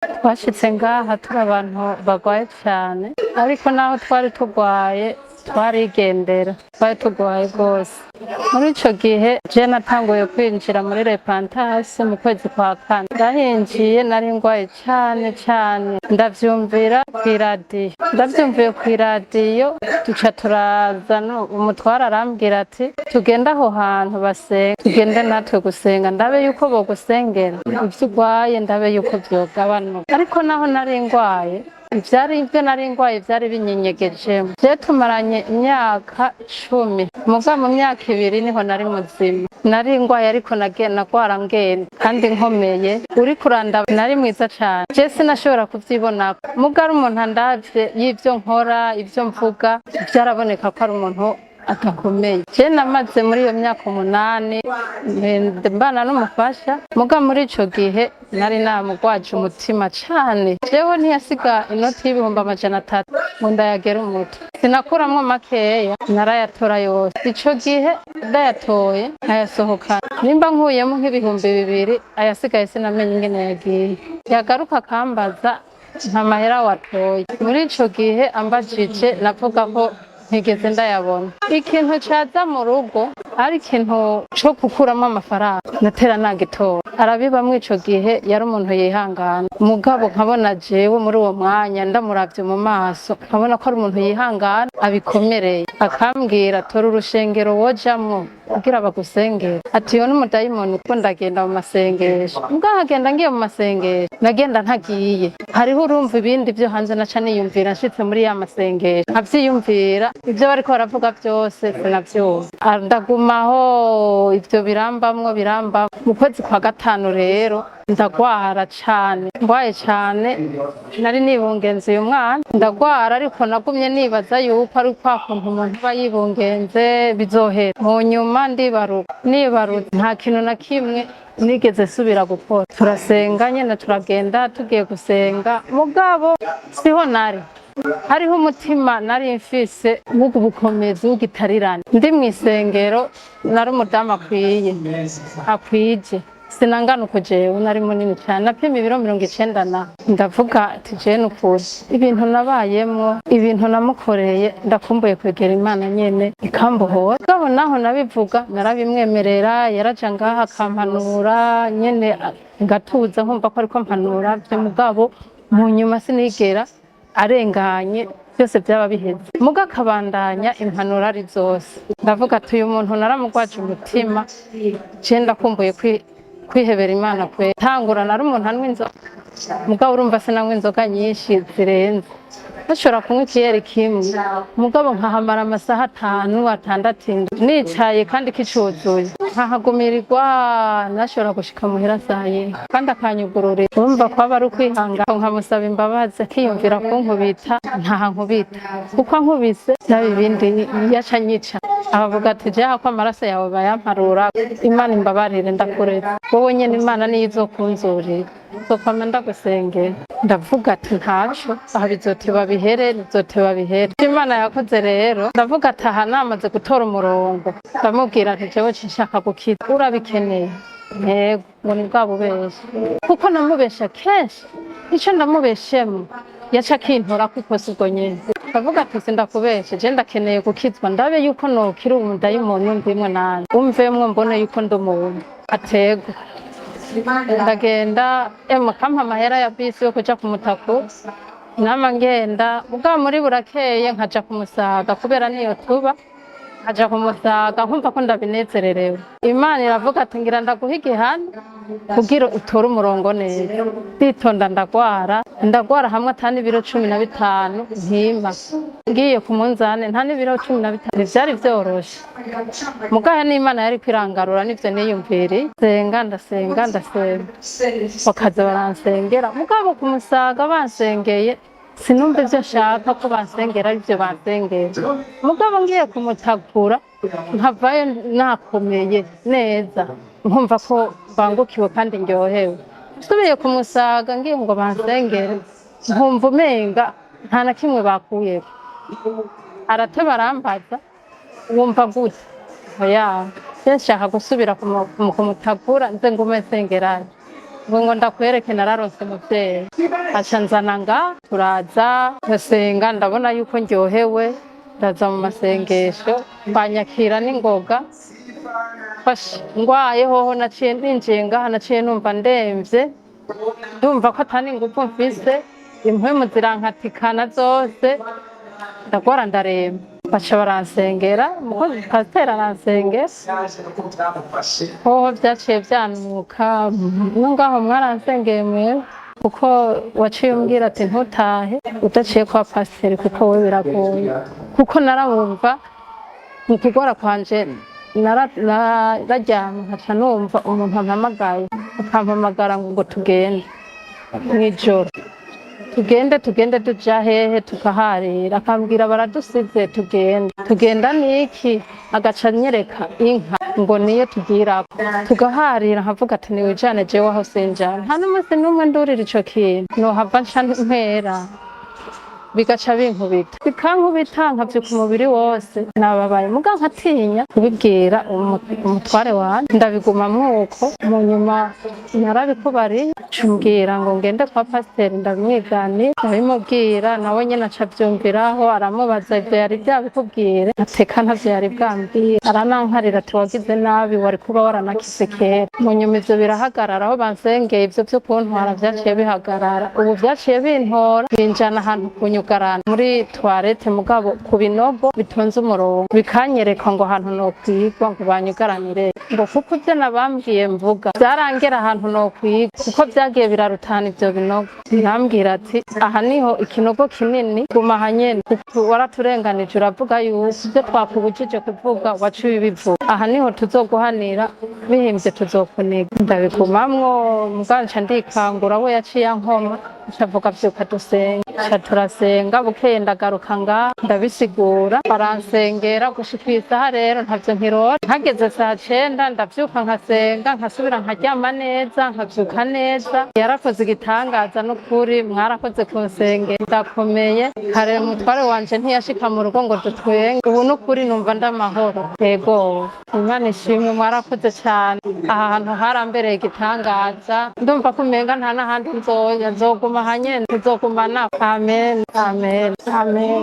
twashitse ngaha turi abantu bagwaye cyane ariko naho twari turwaye twarigendera twari turwaye rwose. Muri ico gihe je natanguye kwinjira muri repentance mu kwezi kwa kane. Ndahinjiye nari ngwaye cyane ndavyumvira kw'iradiyo. Ndavyumviye kw'iradiyo duca turazana umutwara arambwira ati tugende aho hantu basenga, tugende natwe gusenga ndabe yuko bogusengera ivyo urwaye ndabe yuko vyogabanuka. Ariko naho nari ngwaye ibyo nari ngwaye vyari binyenyegejemo. Je tumaranye imyaka 10 muga mu myaka 2 niho nari muzima. Nari ngwaye ariko nagwara ngenda kandi nkomeye uri kuranda nari mwiza cyane. Je sinashobora kuvyibona muga ari umuntu andavye y'ivyo nkora ivyo mvuga byaraboneka ko ari umuntu atakomeye. Je namaze muri iyo myaka 8 mbana n'umufasha muga muri ico gihe nari namugwaje umutima cyane. Jewe ntiyasiga inoti y'ibihumbi 300 ngo ndayagera umutwe. Sinakuramwo makeya narayatora yose. Ico gihe ndayatoye ayasohokana. Nimba nkuyemo nk'ibihumbi 2 ayasigaye sinamenye ingene yagiye. Yagaruka akambaza nta mahera watoye. Muri ico gihe ambajije navuga ko ntigeze ndayabona. Ikintu caza mu rugo ari ikintu co gukuramo amafaranga natera nagitora. Arabibamwe ico gihe yari umuntu yihangana. Mugabo nkabona jewe muri uwo mwanya ndamuravye mu maso nkabona ko ari umuntu yihangana abikomereye. Akambwira tora urushengero wojamwo kugira bagusengera. Ati yo n'umudayimoni uko ndagenda mu masengesho. Ngahagenda ngiye mu masengesho nagenda ntagiye. Hariho urumva ibindi byo hanze naca niyumvira nshitse muri ya masengesho. Nkavyiyumvira ivyo bariko baravuga byose sinavyumva. Ndagumaho ivyo birambamwo mu kwezi kwa 5 rero ndagwara cyane ngwaye cyane nari nibungenze uyu mwana ndagwara ariko nagumye nibaza yuko ari kwa kuntu umuntu bayibungenze bizohera mu nyuma ndibaruka nta kintu na kimwe nigeze subira gukora. Turasenga nyene turagenda tugiye gusenga mugabo siho nari hariho umutima nari mfise w'ubukomezi w'igitarirane. Ndi mwisengero nari umudamu akwije sinangana uko jewe nari munini cyane napima ibiro 90 na ndavuga ati je n'ukuri ibintu nabayemwo ibintu namukoreye ndakumbuye kwegera Imana nyene ikambohora. Gabo naho nabivuga narabimwemerera yaraja ngaha akampanura nyene ngatuza nkumva ko ariko mpanura byo mugabo mu nyuma sinigera arenganye byose byaba biheze muga kabandanya impanura ari zose. Ndavuga ati uyu muntu naramugwaje umutima je ndakumbuye kwihebera Imana kwe tangura nari umuntu anywa inzoga mugabo urumva sinanywa inzoga nyinshi zirenze nashobora kunywa ikiyeri kimwe mugabo nkahamara amasaha 5-6 nicaye kandi kicuzuye nkahagumirirwa nashobora gushika muhira saye kandi akanyugurure urumva ko aba ari ukwihanga nkamusaba imbabazi akiyumvira kunkubita ntahankubita kuko nkubise n'ibindi yaca nyica abavuga ati je ko amaraso yawe bayamparura Imana imbabarire ndakuretse wowe nyene Imana niyo izokunzurira sokama ndagusengera. Ndavuga ati ntaco aha bizoteba bihere Imana yakoze rero. Ndavuga ati aha namaze gutora umurongo ndamubwira ati jewe nshaka gukira urabikeneye yego ngo ni bwa bubeshe kuko namubesha kenshi ico ndamubeshemo yaca kintora kuko sibwo nyene. Ndavuga ati sindakubeshe je ndakeneye gukizwa ndabe yuko nokira umudayimoni ndimwe nanje umvemwe mbone yuko ndomuntu atego. Ndagenda kampa amahera ya bisi yo kuja kumutaku nama ngenda ubwa muri burakeye nkaja kumusaga kubera niyo tuba nkaja kumusaga nkumva ko ndabinezererewe. Imana iravuga ati ngira ndaguhige hano kugira utore umurongo neza. Nditonda ndagwara hamwe atani ibiro 15 nkima ngiye ku munzane nta n'ibiro 15 byari byoroshe mugaya n'Imana yari kwirangarura nivyo niyumvire ndasenga bakaza baransengera mugabo kumusaga bansengeye sinumva ivyo nshaka ko bansengera arivyo bansengera mugabo ngiye kumutagura nkavayo nakomeye neza nkumva ko bangukiwe kandi ndyohewe. Subiye kumusaga ngiye ngo bansengere nkumva umenga nta na kimwe bakuyeko. Arateba arambaza wumva gute oya nshaka gusubira kumutagura nze ngume nsengerayo ngo ndakwereke nararonse umuvyeyi aca nzana nga turaza gusenga ndabona yuko ndyohewe ndaza mu masengesho banyakira n'ingoga ngwaye hoho naciye ninjiye ngaha naciye numva ndemvye ndumva ko atani ingufu mfise impwemu zirankatikana zose ndagwara ndaremba baca baransengera umukozi pasiteri aransengera hoho vyaciye vyanuka no ngaho mwaransengeye mwewe kuko waciye umbwira ati ntutahe udaciye kwa pasiteri kuko we biragoye kuko narabumva mu kugora kwanje nararyama nkaca numva umuntu ampamagaye akampamagara ngo tugende mw'ijoro tugende tuja hehe tukaharira akambwira baradusize tugenda niki agaca anyereka inka ngo niyo tugirako tugaharira nkavuga ati niwijane jewe aho sinjana nta n'umunsi n'umwe ndurira ico kintu nohava nca mpera bigaca binkubita bikankubita nkavyuka umubiri wose nababaye muga nkatinya kubibwira umutware wanje ndabiguma mwuko mu nyuma narabikubariye cumbwira ngo ngende kwa pasiteri ndabimwiganira ndabimubwira nawe nyene aca avyumviraho aramubaza ivyo yari vyabikubwire ateka ntavyo yari bwambwire aranankarira ati wagize nabi wari kuba waranakize kera mu nyuma ivyo birahagarara aho bansengeye ivyo vyo kuntwara vyaciye bihagarara ubu vyaciye bintora binjana ahantu kunyugarana muri toilette mugabo ku binogo bitonze umurongo bikanyereka ngo ahantu nokwigwa ngo banyugaranire ngo kuko ivyo nabambwiye mvuga vyarangera ahantu nokwigwa kuko vyagiye birarutana ivyo binogo birambwira ati aha niho ikinogo kinini guma hanyene waraturenganije uravuga yuko ivyo twakubujije kuvuga waciye ubivuga aha niho tuzoguhanira bihimvye tuzokuniga ndabigumamwo muganca ndikangura we yaciye ankoma ndavuga vyuka dusenga turasenga bukeye ndagaruka ngaha ndabisigura baransengera gushika isaha rero ntavyo nkirora hageze saa 9 ndavyuka nkasenga nkasubira nkaryama neza nkavyuka neza yarakoze igitangaza n'ukuri mwarakoze kunsengera ndakomeye kare umutware wanje ntiyashika mu rugo ngo dutwenge ubu n'ukuri numva ndamahoro yego Imana ishimwe mwarakoze cyane aha hantu harambereye igitangaza ndumva ko umenga nta n'ahandi nzoguma hanyene tuzogumana amen amen amen